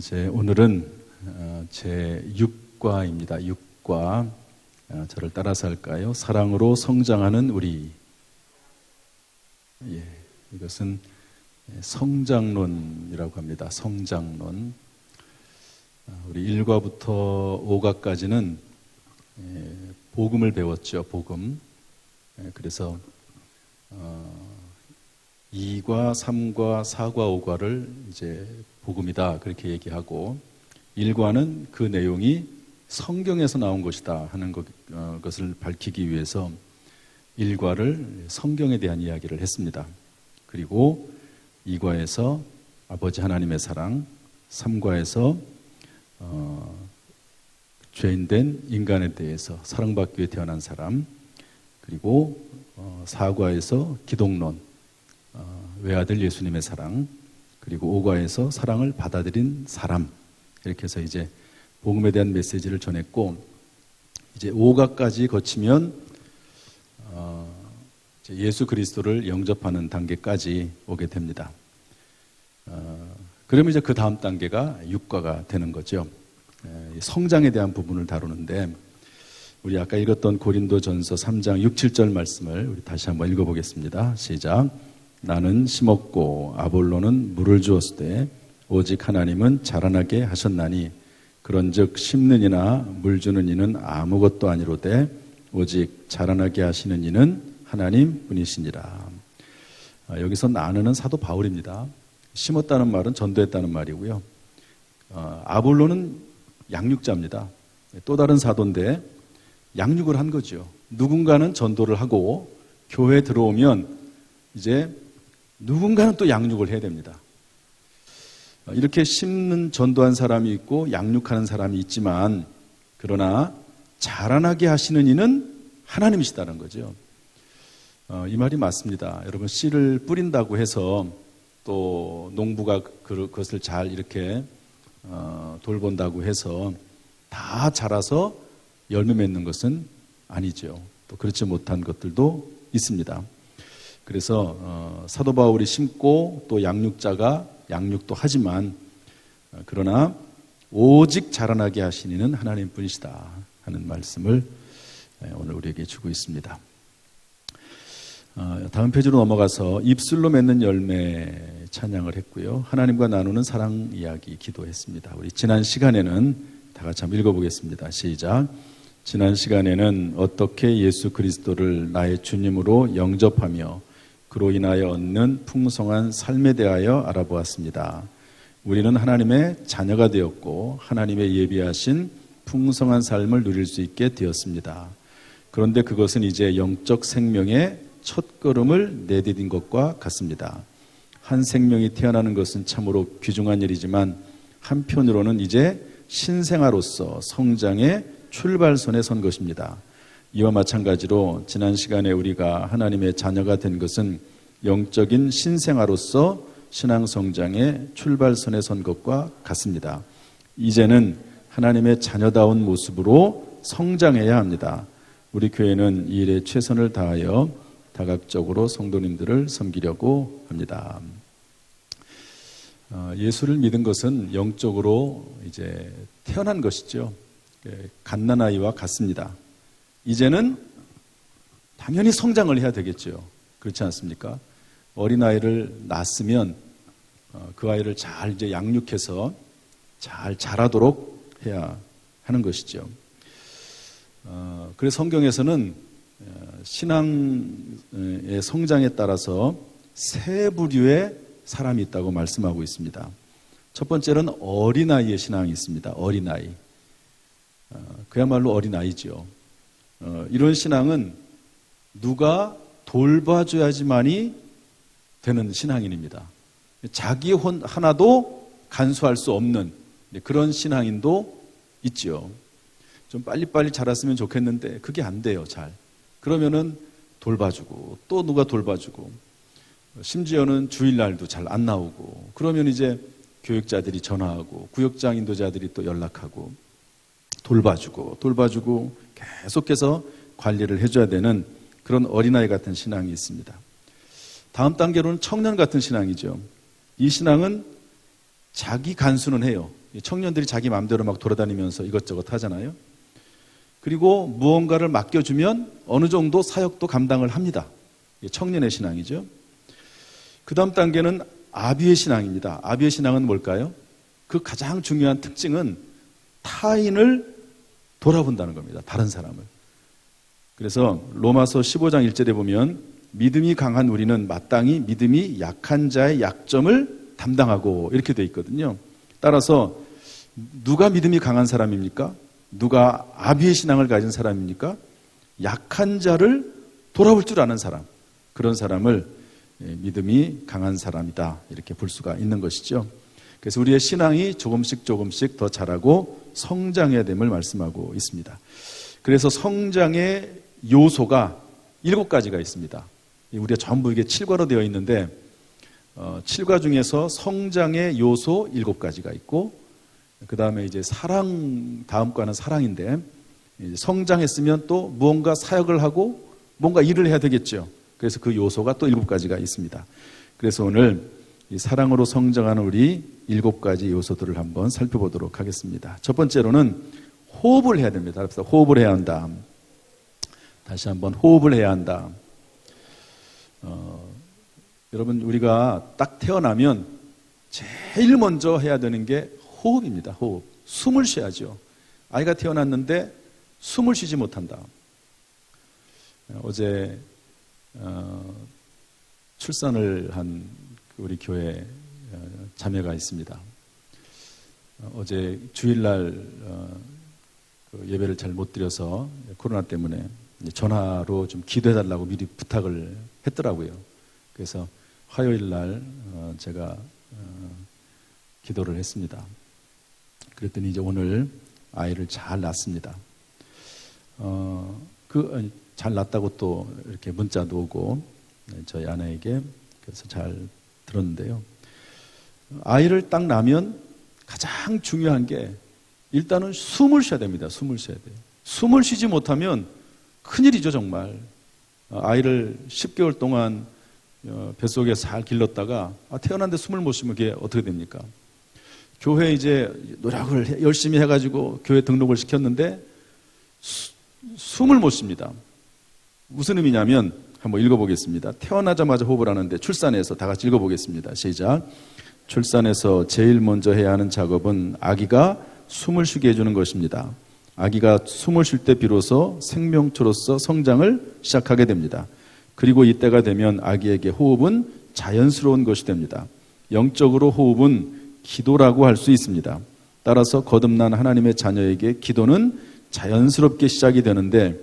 이제 오늘은 제 6과입니다. 6과. 저를 따라서 할까요? 사랑으로 성장하는 우리. 이것은 성장론이라고 합니다. 성장론. 우리 1과부터 5과까지는 복음을 배웠죠. 복음. 그래서 2과, 3과, 4과, 5과를 이제 복음이다 그렇게 얘기하고 1과는 그 내용이 성경에서 나온 것이다 하는 것을 밝히기 위해서 1과를 성경에 대한 이야기를 했습니다. 그리고 2과에서 아버지 하나님의 사랑, 3과에서 죄인된 인간에 대해서 사랑받기 위해 태어난 사람, 그리고 4과에서 기독론, 외아들 예수님의 사랑, 그리고 5과에서 사랑을 받아들인 사람, 이렇게 해서 이제 복음에 대한 메시지를 전했고, 이제 5과까지 거치면 예수 그리스도를 영접하는 단계까지 오게 됩니다. 그러면 이제 그 다음 단계가 6과가 되는 거죠. 성장에 대한 부분을 다루는데, 우리 아까 읽었던 고린도전서 3장 6, 7절 말씀을 우리 다시 한번 읽어보겠습니다. 시작. 나는 심었고 아볼로는 물을 주었으되 오직 하나님은 자라나게 하셨나니 그런즉 심는 이나 물 주는 이는 아무것도 아니로되 오직 자라나게 하시는 이는 하나님 뿐이시니라. 여기서 나는은 사도 바울입니다. 심었다는 말은 전도했다는 말이고요. 아볼로는 양육자입니다. 또 다른 사도인데 양육을 한 거죠. 누군가는 전도를 하고 교회에 들어오면 이제 누군가는 또 양육을 해야 됩니다. 이렇게 심는 전도한 사람이 있고 양육하는 사람이 있지만, 그러나 자라나게 하시는 이는 하나님이시다는 거죠. 이 말이 맞습니다. 여러분, 씨를 뿌린다고 해서 또 농부가 그것을 잘 이렇게 돌본다고 해서 다 자라서 열매 맺는 것은 아니죠. 또 그렇지 못한 것들도 있습니다. 그래서 사도 바울이 심고 또 양육자가 양육도 하지만, 그러나 오직 자라나게 하시는 이는 하나님뿐이시다 하는 말씀을 오늘 우리에게 주고 있습니다. 다음 페이지로 넘어가서 입술로 맺는 열매 찬양을 했고요. 하나님과 나누는 사랑 이야기 기도했습니다. 우리 지난 시간에는 다 같이 한번 읽어보겠습니다. 시작. 지난 시간에는 어떻게 예수 그리스도를 나의 주님으로 영접하며 그로 인하여 얻는 풍성한 삶에 대하여 알아보았습니다. 우리는 하나님의 자녀가 되었고 하나님의 예비하신 풍성한 삶을 누릴 수 있게 되었습니다. 그런데 그것은 이제 영적 생명의 첫걸음을 내디딘 것과 같습니다. 한 생명이 태어나는 것은 참으로 귀중한 일이지만 한편으로는 이제 신생아로서 성장의 출발선에 선 것입니다. 이와 마찬가지로 지난 시간에 우리가 하나님의 자녀가 된 것은 영적인 신생아로서 신앙 성장의 출발선에 선 것과 같습니다. 이제는 하나님의 자녀다운 모습으로 성장해야 합니다. 우리 교회는 이 일에 최선을 다하여 다각적으로 성도님들을 섬기려고 합니다. 예수를 믿은 것은 영적으로 이제 태어난 것이죠. 갓난아이와 같습니다. 이제는 당연히 성장을 해야 되겠죠. 그렇지 않습니까? 어린아이를 낳았으면 그 아이를 잘 이제 양육해서 잘 자라도록 해야 하는 것이죠. 그래서 성경에서는 신앙의 성장에 따라서 세 부류의 사람이 있다고 말씀하고 있습니다. 첫 번째는 어린아이의 신앙이 있습니다. 어린아이. 그야말로 어린아이죠. 이런 신앙은 누가 돌봐줘야지만이 되는 신앙인입니다. 자기 하나도 간수할 수 없는 그런 신앙인도 있죠. 좀 빨리빨리 자랐으면 좋겠는데 그게 안 돼요, 잘. 그러면은 돌봐주고 또 누가 돌봐주고 심지어는 주일날도 잘 안 나오고, 그러면 이제 교육자들이 전화하고 구역장 인도자들이 또 연락하고 돌봐주고 계속해서 관리를 해줘야 되는 그런 어린아이 같은 신앙이 있습니다. 다음 단계로는 청년 같은 신앙이죠. 이 신앙은 자기 간수는 해요. 청년들이 자기 마음대로 막 돌아다니면서 이것저것 하잖아요. 그리고 무언가를 맡겨주면 어느 정도 사역도 감당을 합니다. 청년의 신앙이죠. 그 다음 단계는 아비의 신앙입니다. 아비의 신앙은 뭘까요? 그 가장 중요한 특징은 타인을 돌아본다는 겁니다. 다른 사람을. 그래서 로마서 15장 1절에 보면 믿음이 강한 우리는 마땅히 믿음이 약한 자의 약점을 담당하고 이렇게 돼 있거든요. 따라서 누가 믿음이 강한 사람입니까? 누가 아비의 신앙을 가진 사람입니까? 약한 자를 돌아볼 줄 아는 사람. 그런 사람을 믿음이 강한 사람이다. 이렇게 볼 수가 있는 것이죠. 그래서 우리의 신앙이 조금씩 더 자라고 성장해야 됨을 말씀하고 있습니다. 그래서 성장의 요소가 7가지가 있습니다. 우리가 전부 이게 7과로 되어 있는데 7과 중에서 성장의 요소 7가지가 있고 그 다음에 이제 사랑, 다음 과는 사랑인데 성장했으면 또 무언가 사역을 하고 뭔가 일을 해야 되겠죠. 그래서 그 요소가 또 7가지가 있습니다. 그래서 오늘 이 사랑으로 성장하는 우리 7가지 요소들을 한번 살펴보도록 하겠습니다. 첫 번째로는 호흡을 해야 됩니다. 호흡을 해야 한다. 다시 한번 호흡을 해야 한다. 여러분 우리가 딱 태어나면 제일 먼저 해야 되는 게 호흡입니다. 호흡. 숨을 쉬어야죠. 아이가 태어났는데 숨을 쉬지 못한다. 어제 출산을 한 우리 교회 자매가 있습니다. 어제 주일날 예배를 잘 못 드려서 코로나 때문에 전화로 좀 기도해달라고 미리 부탁을 했더라고요. 그래서 화요일날 제가 기도를 했습니다. 그랬더니 이제 오늘 아이를 잘 낳습니다. 잘 낳았다고 또 이렇게 문자도 오고 저희 아내에게 그래서 잘 들었는데요. 아이를 딱 낳으면 가장 중요한 게 일단은 숨을 쉬어야 됩니다. 숨을 쉬어야 돼요. 숨을 쉬지 못하면 큰일이죠, 정말. 아이를 10개월 동안 뱃속에 잘 길렀다가 태어났는데 숨을 못 쉬면 그게 어떻게 됩니까? 교회에 이제 노력을 열심히 해가지고 교회 등록을 시켰는데 숨을 못 쉽니다. 무슨 의미냐면 한번 읽어보겠습니다. 태어나자마자 호흡을 하는데 출산해서 다 같이 읽어보겠습니다. 시작. 출산해서 제일 먼저 해야 하는 작업은 아기가 숨을 쉬게 해주는 것입니다. 아기가 숨을 쉴 때 비로소 생명체로서 성장을 시작하게 됩니다. 그리고 이때가 되면 아기에게 호흡은 자연스러운 것이 됩니다. 영적으로 호흡은 기도라고 할 수 있습니다. 따라서 거듭난 하나님의 자녀에게 기도는 자연스럽게 시작이 되는데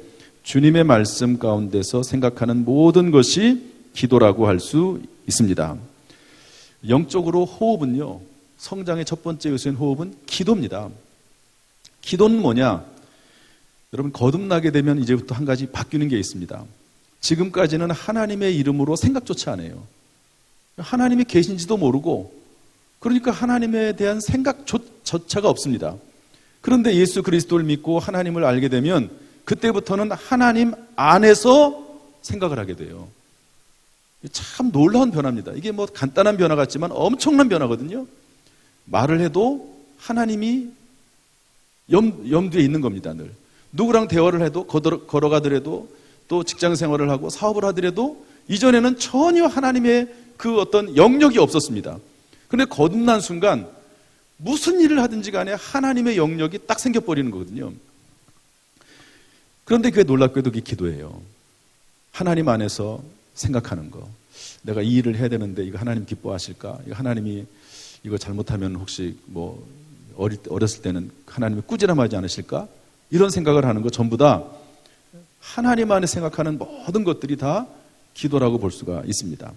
주님의 말씀 가운데서 생각하는 모든 것이 기도라고 할 수 있습니다. 영적으로 호흡은요, 성장의 첫 번째 요소인 호흡은 기도입니다. 기도는 뭐냐? 여러분 거듭나게 되면 이제부터 한 가지 바뀌는 게 있습니다. 지금까지는 하나님의 이름으로 생각조차 안 해요. 하나님이 계신지도 모르고 그러니까 하나님에 대한 생각조차가 없습니다. 그런데 예수 그리스도를 믿고 하나님을 알게 되면 그때부터는 하나님 안에서 생각을 하게 돼요. 참 놀라운 변화입니다. 이게 뭐 간단한 변화 같지만 엄청난 변화거든요. 말을 해도 하나님이 염두에 있는 겁니다. 늘 누구랑 대화를 해도 걸어가더라도 또 직장 생활을 하고 사업을 하더라도 이전에는 전혀 하나님의 그 어떤 영역이 없었습니다. 그런데 거듭난 순간 무슨 일을 하든지 간에 하나님의 영역이 딱 생겨버리는 거거든요. 그런데 그게 놀랍게도 그게 기도예요. 하나님 안에서 생각하는 거. 내가 이 일을 해야 되는데 이거 하나님 기뻐하실까? 이거 하나님이 이거 잘못하면 혹시 뭐 어렸을 때는 하나님이 꾸지람하지 않으실까? 이런 생각을 하는 거 전부 다 하나님 안에 생각하는 모든 것들이 다 기도라고 볼 수가 있습니다.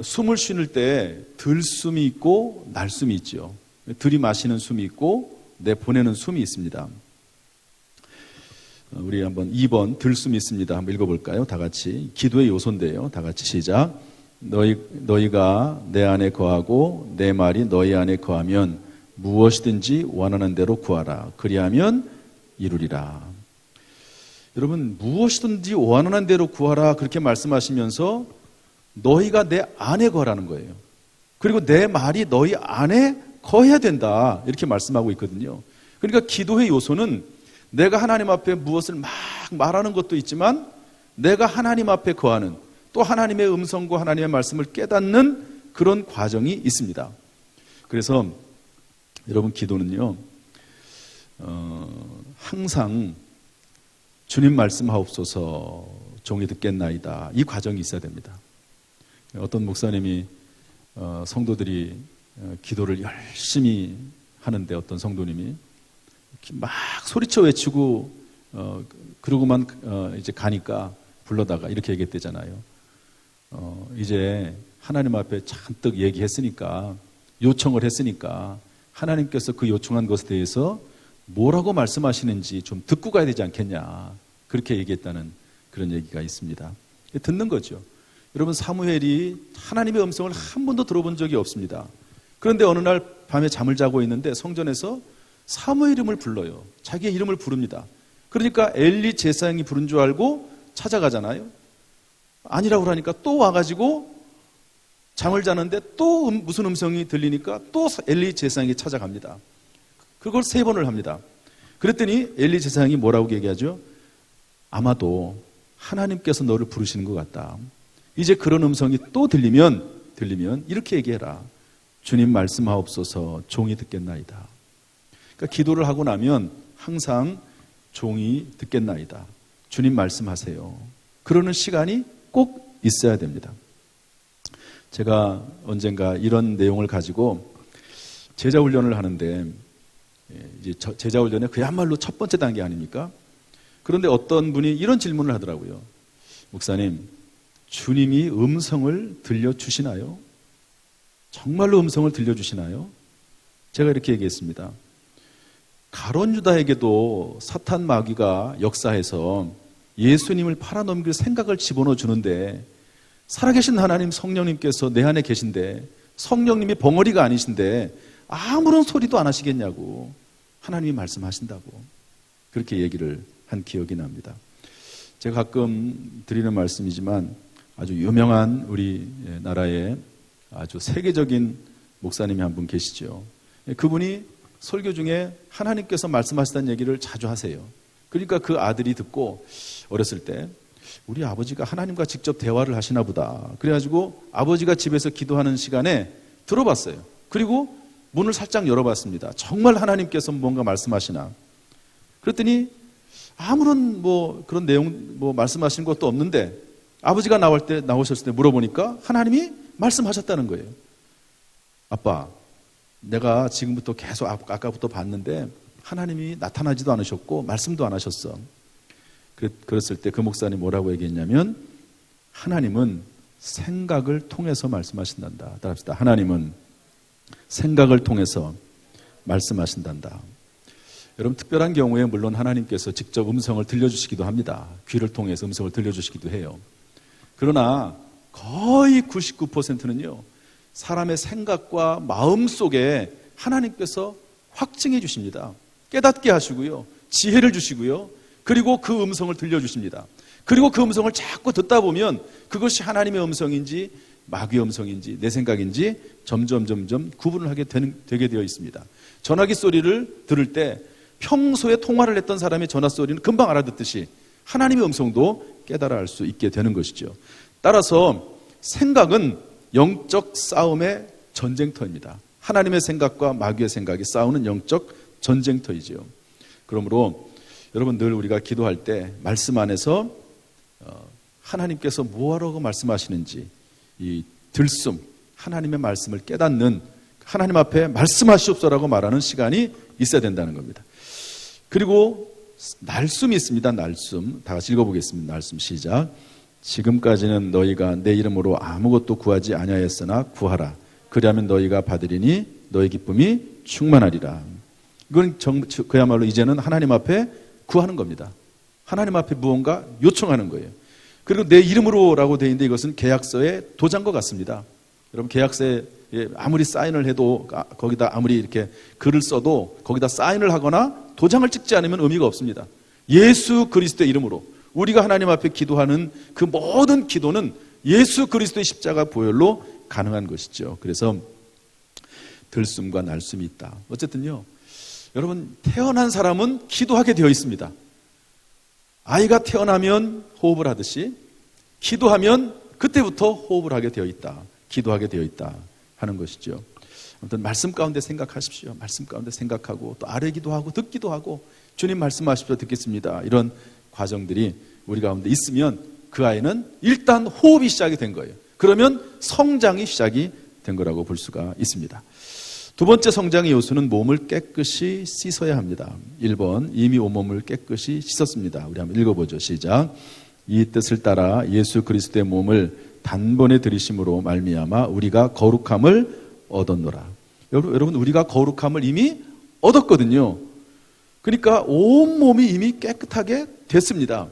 숨을 쉬는 때 들숨이 있고 날숨이 있죠. 들이마시는 숨이 있고 내보내는 숨이 있습니다. 우리 한번 2번 들숨이 있습니다. 한번 읽어볼까요? 다 같이. 기도의 요소인데요. 다 같이 시작. 너희가 내 안에 거하고 내 말이 너희 안에 거하면 무엇이든지 원하는 대로 구하라. 그리하면 이루리라. 여러분 무엇이든지 원하는 대로 구하라 그렇게 말씀하시면서 너희가 내 안에 거하라는 거예요. 그리고 내 말이 너희 안에 거해야 된다. 이렇게 말씀하고 있거든요. 그러니까 기도의 요소는 내가 하나님 앞에 무엇을 막 말하는 것도 있지만 내가 하나님 앞에 거하는, 또 하나님의 음성과 하나님의 말씀을 깨닫는 그런 과정이 있습니다. 그래서 여러분, 기도는요, 항상 주님 말씀하옵소서 종이 듣겠나이다, 이 과정이 있어야 됩니다. 어떤 목사님이 성도들이 기도를 열심히 하는데, 어떤 성도님이 막 소리쳐 외치고 그러고만 이제 가니까 불러다가 이렇게 얘기했대잖아요. 이제 하나님 앞에 잔뜩 얘기했으니까, 요청을 했으니까 하나님께서 그 요청한 것에 대해서 뭐라고 말씀하시는지 좀 듣고 가야 되지 않겠냐, 그렇게 얘기했다는 그런 얘기가 있습니다. 듣는 거죠. 여러분, 사무엘이 하나님의 음성을 한 번도 들어본 적이 없습니다. 그런데 어느 날 밤에 잠을 자고 있는데 성전에서 사무엘 이름을 불러요. 자기의 이름을 부릅니다. 그러니까 엘리 제사장이 부른 줄 알고 찾아가잖아요. 아니라고 하니까 또 와가지고 잠을 자는데 또 무슨 음성이 들리니까 또 엘리 제사장이 찾아갑니다. 그걸 3번을 합니다. 그랬더니 엘리 제사장이 뭐라고 얘기하죠? 아마도 하나님께서 너를 부르시는 것 같다. 이제 그런 음성이 또 들리면 이렇게 얘기해라. 주님 말씀하옵소서 종이 듣겠나이다. 그러니까 기도를 하고 나면 항상 종이 듣겠나이다, 주님 말씀하세요, 그러는 시간이 꼭 있어야 됩니다. 제가 언젠가 이런 내용을 가지고 제자훈련을 하는데, 이제 제자훈련의 그야말로 첫 번째 단계 아닙니까? 그런데 어떤 분이 이런 질문을 하더라고요. 목사님, 주님이 음성을 들려주시나요? 정말로 음성을 들려주시나요? 제가 이렇게 얘기했습니다. 가룟 유다에게도 사탄 마귀가 역사해서 예수님을 팔아넘길 생각을 집어넣어 주는데, 살아계신 하나님 성령님께서 내 안에 계신데, 성령님이 벙어리가 아니신데 아무런 소리도 안 하시겠냐고 하나님이 말씀하신다고 그렇게 얘기를 한 기억이 납니다. 제가 가끔 드리는 말씀이지만 아주 유명한 우리 나라의 아주 세계적인 목사님이 한 분 계시죠. 그분이 설교 중에 하나님께서 말씀하시다는 얘기를 자주 하세요. 그러니까 그 아들이 듣고 어렸을 때 우리 아버지가 하나님과 직접 대화를 하시나 보다, 그래가지고 아버지가 집에서 기도하는 시간에 들어봤어요. 그리고 문을 살짝 열어봤습니다. 정말 하나님께서 뭔가 말씀하시나. 그랬더니 아무런 그런 내용 말씀하신 것도 없는데, 아버지가 나오셨을 때 물어보니까 하나님이 말씀하셨다는 거예요. 아빠, 내가 지금부터 계속 아까부터 봤는데 하나님이 나타나지도 않으셨고 말씀도 안 하셨어. 그랬을 때 그 목사님 뭐라고 얘기했냐면, 하나님은 생각을 통해서 말씀하신단다. 따라합시다. 하나님은 생각을 통해서 말씀하신단다. 여러분, 특별한 경우에 물론 하나님께서 직접 음성을 들려주시기도 합니다. 귀를 통해서 음성을 들려주시기도 해요. 그러나 거의 99%는요, 사람의 생각과 마음 속에 하나님께서 확증해 주십니다. 깨닫게 하시고요, 지혜를 주시고요, 그리고 그 음성을 들려주십니다. 그리고 그 음성을 자꾸 듣다 보면 그것이 하나님의 음성인지 마귀의 음성인지 내 생각인지 점점 구분을 하게 되게 되어 있습니다. 전화기 소리를 들을 때 평소에 통화를 했던 사람의 전화 소리는 금방 알아듣듯이 하나님의 음성도 깨달아 알 수 있게 되는 것이죠. 따라서 생각은 영적 싸움의 전쟁터입니다. 하나님의 생각과 마귀의 생각이 싸우는 영적 전쟁터이죠. 그러므로 여러분, 늘 우리가 기도할 때 말씀 안에서 하나님께서 뭐하라고 말씀하시는지 이 들숨, 하나님의 말씀을 깨닫는, 하나님 앞에 말씀하시옵소서라고 말하는 시간이 있어야 된다는 겁니다. 그리고 날숨이 있습니다. 날숨. 다 같이 읽어보겠습니다. 날숨 시작. 지금까지는 너희가 내 이름으로 아무것도 구하지 아니하였으나 구하라. 그리하면 너희가 받으리니 너희 기쁨이 충만하리라. 이건 그야말로 이제는 하나님 앞에 구하는 겁니다. 하나님 앞에 무언가 요청하는 거예요. 그리고 내 이름으로라고 되어 있는데 이것은 계약서의 도장과 같습니다. 여러분, 계약서에 아무리 사인을 해도, 거기다 아무리 이렇게 글을 써도 거기다 사인을 하거나 도장을 찍지 않으면 의미가 없습니다. 예수 그리스도의 이름으로 우리가 하나님 앞에 기도하는 그 모든 기도는 예수 그리스도의 십자가 보혈로 가능한 것이죠. 그래서 들숨과 날숨이 있다. 어쨌든요, 여러분, 태어난 사람은 기도하게 되어 있습니다. 아이가 태어나면 호흡을 하듯이 기도하면 그때부터 호흡을 하게 되어 있다. 기도하게 되어 있다 하는 것이죠. 아무튼 말씀 가운데 생각하십시오. 말씀 가운데 생각하고 또 아뢰기도 하고 듣기도 하고 주님 말씀하십시오. 듣겠습니다. 이런 과정들이 우리 가운데 있으면 그 아이는 일단 호흡이 시작이 된 거예요. 그러면 성장이 시작이 된 거라고 볼 수가 있습니다. 두 번째 성장의 요소는 몸을 깨끗이 씻어야 합니다. 1번, 이미 온몸을 깨끗이 씻었습니다. 우리 한번 읽어보죠. 시작. 이 뜻을 따라 예수 그리스도의 몸을 단번에 들이심으로 말미암아 우리가 거룩함을 얻었노라. 여러분, 우리가 거룩함을 이미 얻었거든요. 그러니까 온몸이 이미 깨끗하게 됐습니다.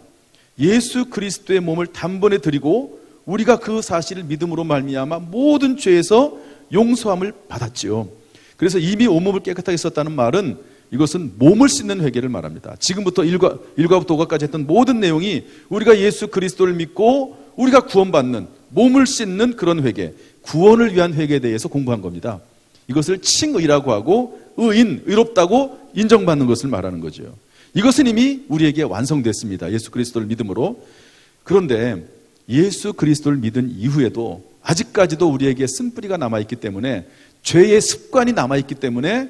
예수 그리스도의 몸을 단번에 드리고 우리가 그 사실을 믿음으로 말미암아 모든 죄에서 용서함을 받았지요. 그래서 이미 온몸을 깨끗하게 썼다는 말은 이것은 몸을 씻는 회개를 말합니다. 지금부터 1과부터 5과까지 했던 모든 내용이 우리가 예수 그리스도를 믿고 우리가 구원받는, 몸을 씻는 그런 회개, 구원을 위한 회개에 대해서 공부한 겁니다. 이것을 칭의라고 하고 의인, 의롭다고 인정받는 것을 말하는 거죠. 이것은 이미 우리에게 완성됐습니다. 예수 그리스도를 믿음으로. 그런데 예수 그리스도를 믿은 이후에도 아직까지도 우리에게 쓴뿌리가 남아있기 때문에, 죄의 습관이 남아있기 때문에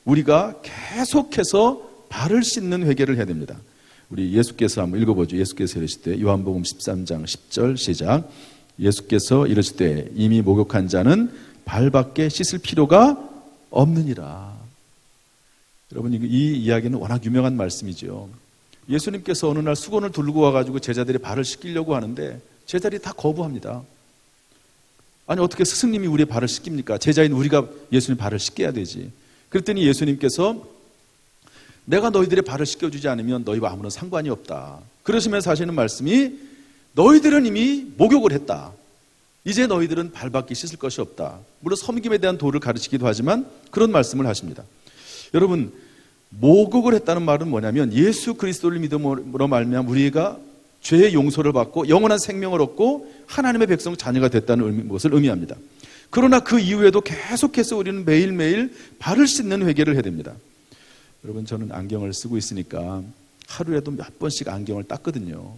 우리가 계속해서 발을 씻는 회개를 해야 됩니다. 우리 예수께서 한번 읽어보죠. 예수께서 이르실 때 요한복음 13장 10절 시작. 예수께서 이르실 때 이미 목욕한 자는 발밖에 씻을 필요가 없느니라. 여러분, 이 이야기는 워낙 유명한 말씀이죠. 예수님께서 어느 날 수건을 들고 와가지고 제자들이 발을 씻기려고 하는데 제자들이 다 거부합니다. 아니, 어떻게 스승님이 우리의 발을 씻깁니까? 제자인 우리가 예수님 발을 씻겨야 되지. 그랬더니 예수님께서 내가 너희들의 발을 씻겨주지 않으면 너희와 아무런 상관이 없다. 그러시면서 하시는 말씀이 너희들은 이미 목욕을 했다. 이제 너희들은 발밖에 씻을 것이 없다. 물론 섬김에 대한 도를 가르치기도 하지만 그런 말씀을 하십니다. 여러분, 목욕을 했다는 말은 뭐냐면 예수 그리스도를 믿음으로 말미암아 우리가 죄의 용서를 받고 영원한 생명을 얻고 하나님의 백성 자녀가 됐다는 것을 의미합니다. 그러나 그 이후에도 계속해서 우리는 매일매일 발을 씻는 회개를 해야 됩니다. 여러분, 저는 안경을 쓰고 있으니까 하루에도 몇 번씩 안경을 닦거든요.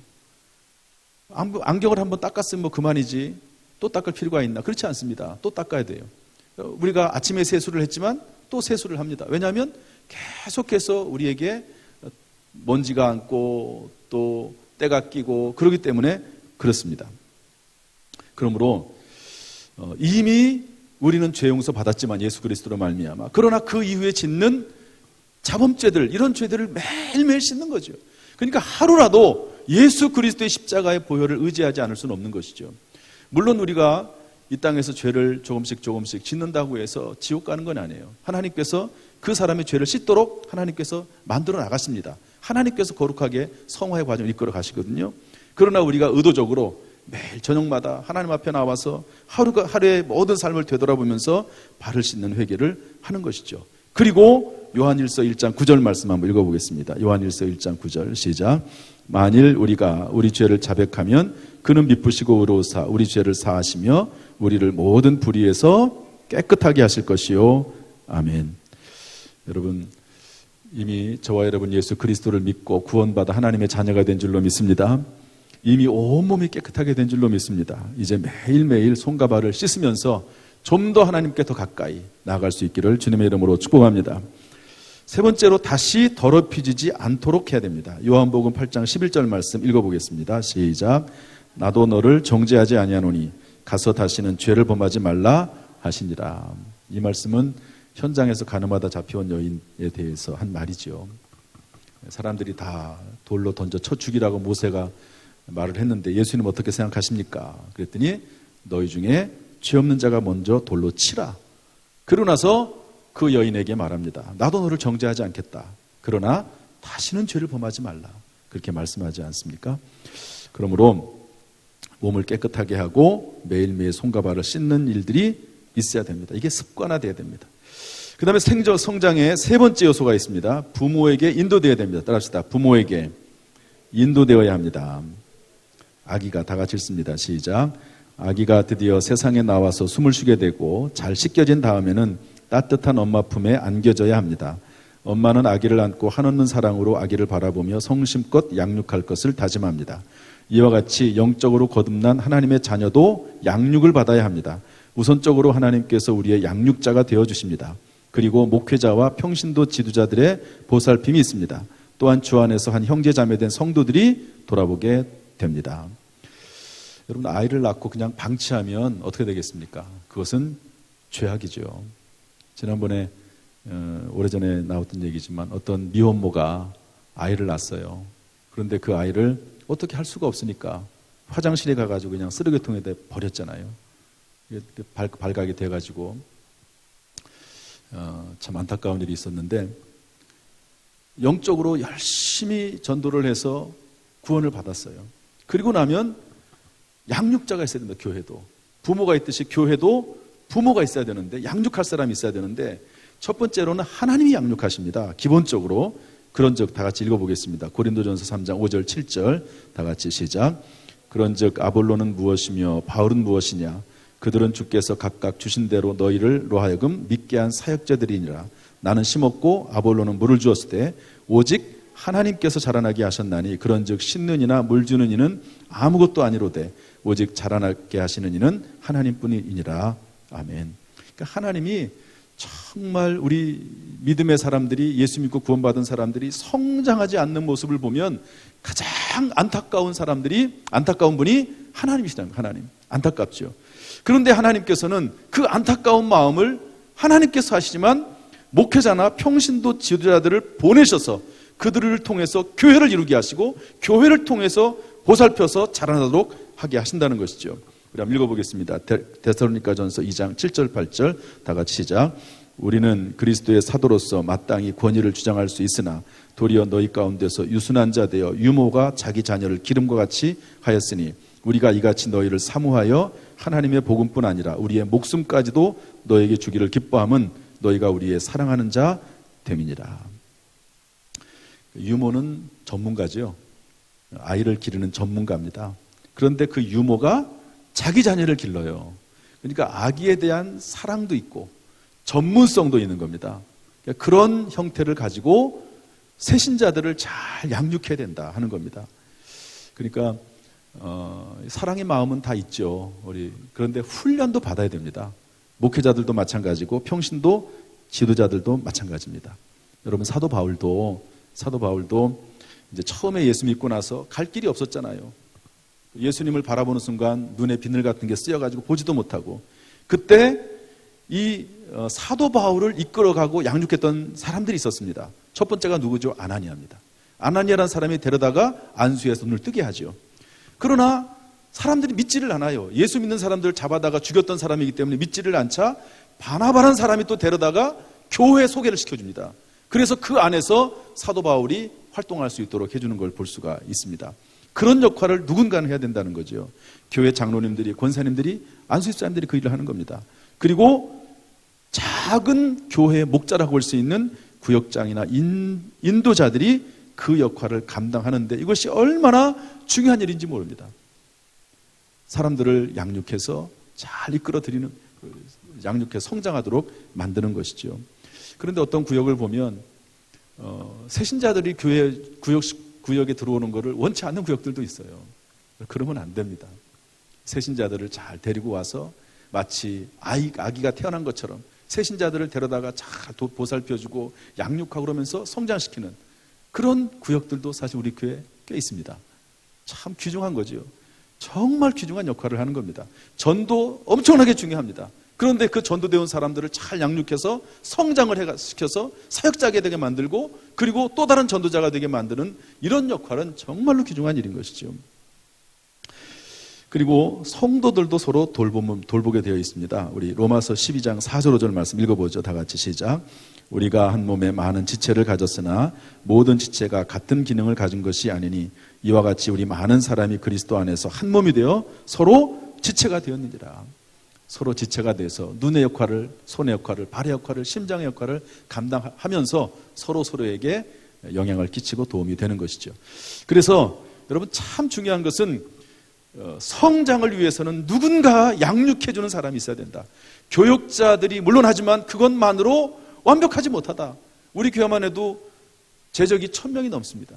안경을 한번 닦았으면 뭐 그만이지 또 닦을 필요가 있나? 그렇지 않습니다. 또 닦아야 돼요. 우리가 아침에 세수를 했지만 또 세수를 합니다. 왜냐하면 계속해서 우리에게 먼지가 앉고 또 때가 끼고 그러기 때문에 그렇습니다. 그러므로 이미 우리는 죄 용서 받았지만 예수 그리스도로 말미암아, 그러나 그 이후에 짓는 자범죄들, 이런 죄들을 매일매일 씻는 거죠. 그러니까 하루라도 예수 그리스도의 십자가의 보혈을 의지하지 않을 수는 없는 것이죠. 물론 우리가 이 땅에서 죄를 조금씩 짓는다고 해서 지옥 가는 건 아니에요. 하나님께서 그 사람의 죄를 씻도록 하나님께서 만들어 나가십니다. 하나님께서 거룩하게 성화의 과정을 이끌어 가시거든요. 그러나 우리가 의도적으로 매일 저녁마다 하나님 앞에 나와서 하루의 모든 삶을 되돌아보면서 발을 씻는 회개를 하는 것이죠. 그리고 요한일서 1장 9절 말씀 한번 읽어보겠습니다. 요한일서 1장 9절 시작. 만일 우리가 우리 죄를 자백하면 그는 미쁘시고 의로우사 우리 죄를 사하시며 우리를 모든 불의에서 깨끗하게 하실 것이요. 아멘. 여러분, 이미 저와 여러분 예수 그리스도를 믿고 구원받아 하나님의 자녀가 된 줄로 믿습니다. 이미 온몸이 깨끗하게 된 줄로 믿습니다. 이제 매일매일 손과 발을 씻으면서 좀 더 하나님께 더 가까이 나아갈 수 있기를 주님의 이름으로 축복합니다. 세 번째로 다시 더럽혀지지 않도록 해야 됩니다. 요한복음 8장 11절 말씀 읽어보겠습니다. 시작. 나도 너를 정죄하지 아니하노니 가서 다시는 죄를 범하지 말라 하시니라. 이 말씀은 현장에서 가늠하다 잡혀온 여인에 대해서 한 말이죠. 사람들이 다 돌로 던져 쳐 죽이라고 모세가 말을 했는데 예수님 어떻게 생각하십니까? 그랬더니 너희 중에 죄 없는 자가 먼저 돌로 치라. 그러고 나서 그 여인에게 말합니다. 나도 너를 정죄하지 않겠다. 그러나 다시는 죄를 범하지 말라. 그렇게 말씀하지 않습니까? 그러므로 몸을 깨끗하게 하고 매일매일 손과 발을 씻는 일들이 있어야 됩니다. 이게 습관화되어야 됩니다. 그 다음에 성장의 세 번째 요소가 있습니다. 부모에게 인도되어야 됩니다. 따라합시다. 부모에게 인도되어야 합니다. 아기가 다 같이 읽습니다. 시작. 아기가 드디어 세상에 나와서 숨을 쉬게 되고 잘 씻겨진 다음에는 따뜻한 엄마 품에 안겨져야 합니다. 엄마는 아기를 안고 한없는 사랑으로 아기를 바라보며 성심껏 양육할 것을 다짐합니다. 이와 같이 영적으로 거듭난 하나님의 자녀도 양육을 받아야 합니다. 우선적으로 하나님께서 우리의 양육자가 되어주십니다. 그리고 목회자와 평신도 지도자들의 보살핌이 있습니다. 또한 주 안에서 한 형제 자매된 성도들이 돌아보게 됩니다. 여러분, 아이를 낳고 그냥 방치하면 어떻게 되겠습니까? 그것은 죄악이죠. 지난번에 오래전에 나왔던 얘기지만 어떤 미혼모가 아이를 낳았어요. 그런데 그 아이를 어떻게 할 수가 없으니까 화장실에 가가지고 그냥 쓰레기통에다 버렸잖아요. 발각이 돼가지고 참 안타까운 일이 있었는데, 영적으로 열심히 전도를 해서 구원을 받았어요. 그리고 나면 양육자가 있어야 된다. 교회도 부모가 있듯이 교회도 부모가 있어야 되는데, 양육할 사람이 있어야 되는데, 첫 번째로는 하나님이 양육하십니다. 기본적으로. 그런즉 다 같이 읽어보겠습니다. 고린도전서 3장 5절 7절 다 같이 시작. 그런즉 아볼로는 무엇이며 바울은 무엇이냐? 그들은 주께서 각각 주신 대로 너희를로 하여금 믿게 한 사역자들이니라. 나는 심었고 아볼로는 물을 주었을 때 오직 하나님께서 자라나게 하셨나니, 그런즉 심는 이나 물 주는 이는 아무것도 아니로되 오직 자라나게 하시는 이는 하나님뿐이니라. 아멘. 그러니까 하나님이 정말 우리 믿음의 사람들이, 예수 믿고 구원받은 사람들이 성장하지 않는 모습을 보면 가장 안타까운 분이 하나님이시다는 거예요. 하나님. 안타깝죠. 그런데 하나님께서는 그 안타까운 마음을 하나님께서 하시지만 목회자나 평신도 지도자들을 보내셔서 그들을 통해서 교회를 이루게 하시고 교회를 통해서 보살펴서 자라나도록 하게 하신다는 것이죠. 우리 한번 읽어보겠습니다. 데살로니가전서 2장 7절 8절 다 같이 시작. 우리는 그리스도의 사도로서 마땅히 권위를 주장할 수 있으나 도리어 너희 가운데서 유순한 자 되어 유모가 자기 자녀를 기름과 같이 하였으니 우리가 이같이 너희를 사모하여 하나님의 복음뿐 아니라 우리의 목숨까지도 너에게 주기를 기뻐함은 너희가 우리의 사랑하는 자 됨이니라. 유모는 전문가죠. 아이를 기르는 전문가입니다. 그런데 그 유모가 자기 자녀를 길러요. 그러니까 아기에 대한 사랑도 있고 전문성도 있는 겁니다. 그러니까 그런 형태를 가지고 새신자들을 잘 양육해야 된다 하는 겁니다. 그러니까 사랑의 마음은 다 있죠. 그런데 훈련도 받아야 됩니다. 목회자들도 마찬가지고 평신도 지도자들도 마찬가지입니다. 여러분, 사도 바울도 이제 처음에 예수 믿고 나서 갈 길이 없었잖아요. 예수님을 바라보는 순간 눈에 비늘 같은 게 쓰여가지고 보지도 못하고, 그때 이 사도 바울을 이끌어가고 양육했던 사람들이 있었습니다. 첫 번째가 누구죠? 아나니아입니다. 아나니아라는 사람이 데려다가 안수에서 눈을 뜨게 하죠. 그러나 사람들이 믿지를 않아요. 예수 믿는 사람들을 잡아다가 죽였던 사람이기 때문에 믿지를 않자 바나바라는 사람이 또 데려다가 교회 소개를 시켜줍니다. 그래서 그 안에서 사도 바울이 활동할 수 있도록 해주는 걸 볼 수가 있습니다. 그런 역할을 누군가는 해야 된다는 거죠. 교회 장로님들이, 권사님들이, 안수집 사람들이 그 일을 하는 겁니다. 그리고 작은 교회의 목자라고 할 수 있는 구역장이나 인도자들이 그 역할을 감당하는데 이것이 얼마나 중요한 일인지 모릅니다. 사람들을 양육해서 잘 이끌어드리는, 양육해서 성장하도록 만드는 것이죠. 그런데 어떤 구역을 보면 새신자들이 교회 구역에 들어오는 것을 원치 않는 구역들도 있어요. 그러면 안 됩니다. 새신자들을 잘 데리고 와서 마치 아기가 태어난 것처럼 새신자들을 데려다가 잘 보살펴주고 양육하고 그러면서 성장시키는 그런 구역들도 사실 우리 교회에 꽤 있습니다. 참 귀중한 거죠. 정말 귀중한 역할을 하는 겁니다. 전도 엄청나게 중요합니다. 그런데 그 전도되어 온 사람들을 잘 양육해서 성장을 시켜서 사역자가 되게 만들고 그리고 또 다른 전도자가 되게 만드는 이런 역할은 정말로 귀중한 일인 것이죠. 그리고 성도들도 서로 돌보게 되어 있습니다. 우리 로마서 12장 4절 5절 말씀 읽어보죠. 다 같이 시작. 우리가 한 몸에 많은 지체를 가졌으나 모든 지체가 같은 기능을 가진 것이 아니니 이와 같이 우리 많은 사람이 그리스도 안에서 한 몸이 되어 서로 지체가 되었느니라. 서로 지체가 돼서 눈의 역할을, 손의 역할을, 발의 역할을, 심장의 역할을 감당하면서 서로에게 영향을 끼치고 도움이 되는 것이죠. 그래서 여러분 참 중요한 것은 성장을 위해서는 누군가 양육해주는 사람이 있어야 된다. 교육자들이 물론 하지만 그것만으로 완벽하지 못하다. 우리 교회만 해도 재적이 1000명이 넘습니다.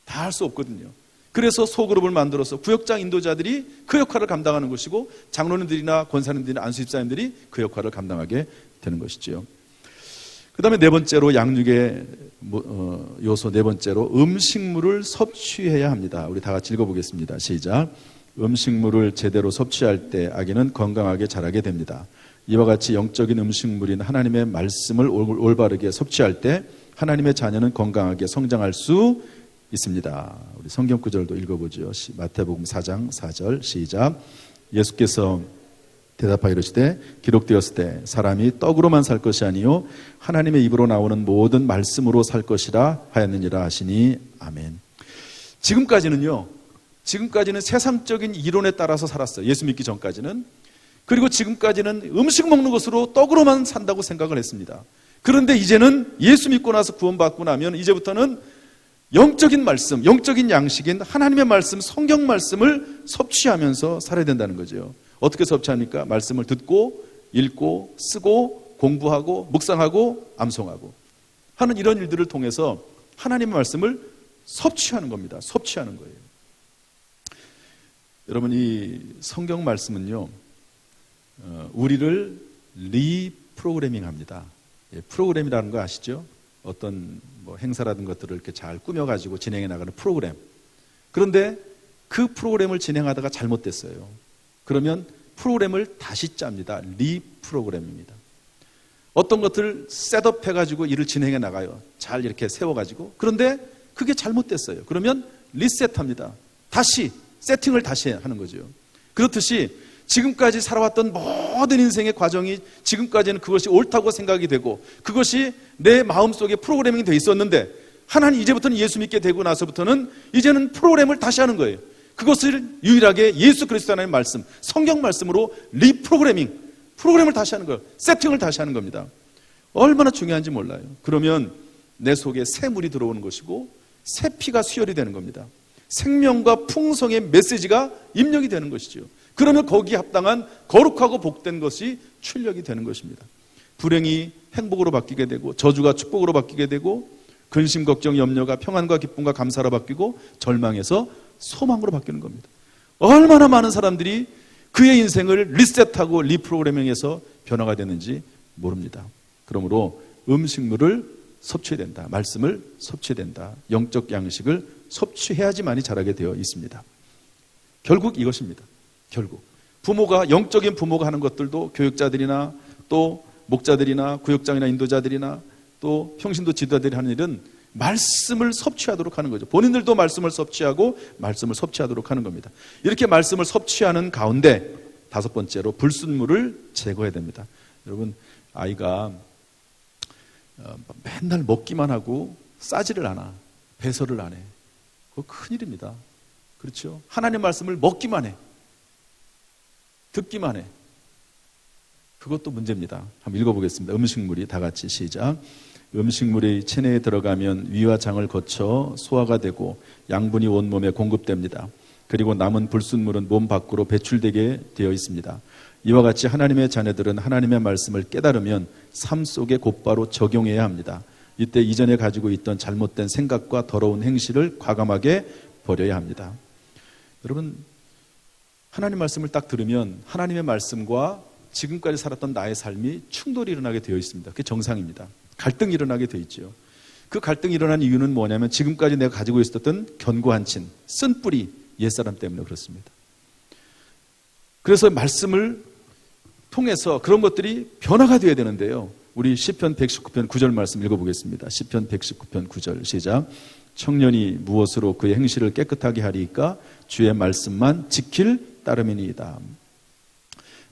다 할 수 없거든요. 그래서 소그룹을 만들어서 구역장 인도자들이 그 역할을 감당하는 것이고 장로님들이나 권사님들이나 안수집사님들이 그 역할을 감당하게 되는 것이죠. 그 다음에 네 번째로 양육의 요소 네 번째로 음식물을 섭취해야 합니다. 우리 다 같이 읽어보겠습니다. 시작. 음식물을 제대로 섭취할 때 아기는 건강하게 자라게 됩니다. 이와 같이 영적인 음식물인 하나님의 말씀을 올바르게 섭취할 때 하나님의 자녀는 건강하게 성장할 수 있습니다. 우리 성경 구절도 읽어보죠. 마태복음 4장 4절 시작. 예수께서 대답하여 이르시되 기록되었을 때 사람이 떡으로만 살 것이 아니요 하나님의 입으로 나오는 모든 말씀으로 살 것이라 하였느니라 하시니 아멘. 지금까지는 세상적인 이론에 따라서 살았어요. 예수 믿기 전까지는. 그리고 지금까지는 음식 먹는 것으로 떡으로만 산다고 생각을 했습니다. 그런데 이제는 예수 믿고 나서 구원받고 나면 이제부터는 영적인 말씀, 영적인 양식인 하나님의 말씀, 성경 말씀을 섭취하면서 살아야 된다는 거죠. 어떻게 섭취합니까? 말씀을 듣고 읽고 쓰고 공부하고 묵상하고 암송하고 하는 이런 일들을 통해서 하나님의 말씀을 섭취하는 겁니다. 섭취하는 거예요. 여러분, 이 성경 말씀은요, 우리를 리프로그래밍 합니다. 프로그램이라는 거 아시죠? 어떤 행사라든 것들을 이렇게 잘 꾸며가지고 진행해 나가는 프로그램. 그런데 그 프로그램을 진행하다가 잘못됐어요. 그러면 프로그램을 다시 짭니다. 리프로그램입니다. 어떤 것들을 셋업해가지고 일을 진행해 나가요. 잘 이렇게 세워가지고. 그런데 그게 잘못됐어요. 그러면 리셋합니다. 다시 세팅을 다시 하는 거죠. 그렇듯이 지금까지 살아왔던 모든 인생의 과정이 지금까지는 그것이 옳다고 생각이 되고 그것이 내 마음속에 프로그래밍이 돼 있었는데 하나님 이제부터는 예수 믿게 되고 나서부터는 이제는 프로그램을 다시 하는 거예요. 그것을 유일하게 예수 그리스도 하나님의 말씀, 성경 말씀으로 프로그램을 다시 하는 거예요. 세팅을 다시 하는 겁니다. 얼마나 중요한지 몰라요. 그러면 내 속에 새 물이 들어오는 것이고 새 피가 수혈이 되는 겁니다. 생명과 풍성의 메시지가 입력이 되는 것이죠. 그러면 거기에 합당한 거룩하고 복된 것이 출력이 되는 것입니다. 불행이 행복으로 바뀌게 되고 저주가 축복으로 바뀌게 되고 근심, 걱정, 염려가 평안과 기쁨과 감사로 바뀌고 절망에서 소망으로 바뀌는 겁니다. 얼마나 많은 사람들이 그의 인생을 리셋하고 리프로그래밍해서 변화가 되는지 모릅니다. 그러므로 음식물을 섭취해야 된다. 말씀을 섭취해야 된다. 영적 양식을 섭취해야지만이 자라게 되어 있습니다. 결국 이것입니다. 결국 부모가 영적인 부모가 하는 것들도 교육자들이나 또 목자들이나 구역장이나 인도자들이나 또 평신도 지도자들이 하는 일은 말씀을 섭취하도록 하는 거죠. 본인들도 말씀을 섭취하고 말씀을 섭취하도록 하는 겁니다. 이렇게 말씀을 섭취하는 가운데 다섯 번째로 불순물을 제거해야 됩니다. 여러분, 아이가 맨날 먹기만 하고 싸지를 않아. 배설을 안 해. 그거 큰일입니다. 그렇죠? 하나님의 말씀을 먹기만 해. 듣기만 해. 그것도 문제입니다. 한번 읽어보겠습니다. 음식물이 다 같이 시작. 음식물이 체내에 들어가면 위와 장을 거쳐 소화가 되고 양분이 온몸에 공급됩니다. 그리고 남은 불순물은 몸 밖으로 배출되게 되어 있습니다. 이와 같이 하나님의 자녀들은 하나님의 말씀을 깨달으면 삶 속에 곧바로 적용해야 합니다. 이때 이전에 가지고 있던 잘못된 생각과 더러운 행실을 과감하게 버려야 합니다. 여러분, 하나님 말씀을 딱 들으면 하나님의 말씀과 지금까지 살았던 나의 삶이 충돌이 일어나게 되어 있습니다. 그게 정상입니다. 갈등이 일어나게 되어 있죠. 그 갈등이 일어난 이유는 뭐냐면 지금까지 내가 가지고 있었던 견고한 친, 쓴 뿌리, 옛사람 때문에 그렇습니다. 그래서 말씀을 통해서 그런 것들이 변화가 되어야 되는데요. 우리 시편 119편 9절 말씀 읽어보겠습니다. 시편 119편 9절 시작. 청년이 무엇으로 그의 행실을 깨끗하게 하리이까? 주의 말씀만 지킬 따름이니이다.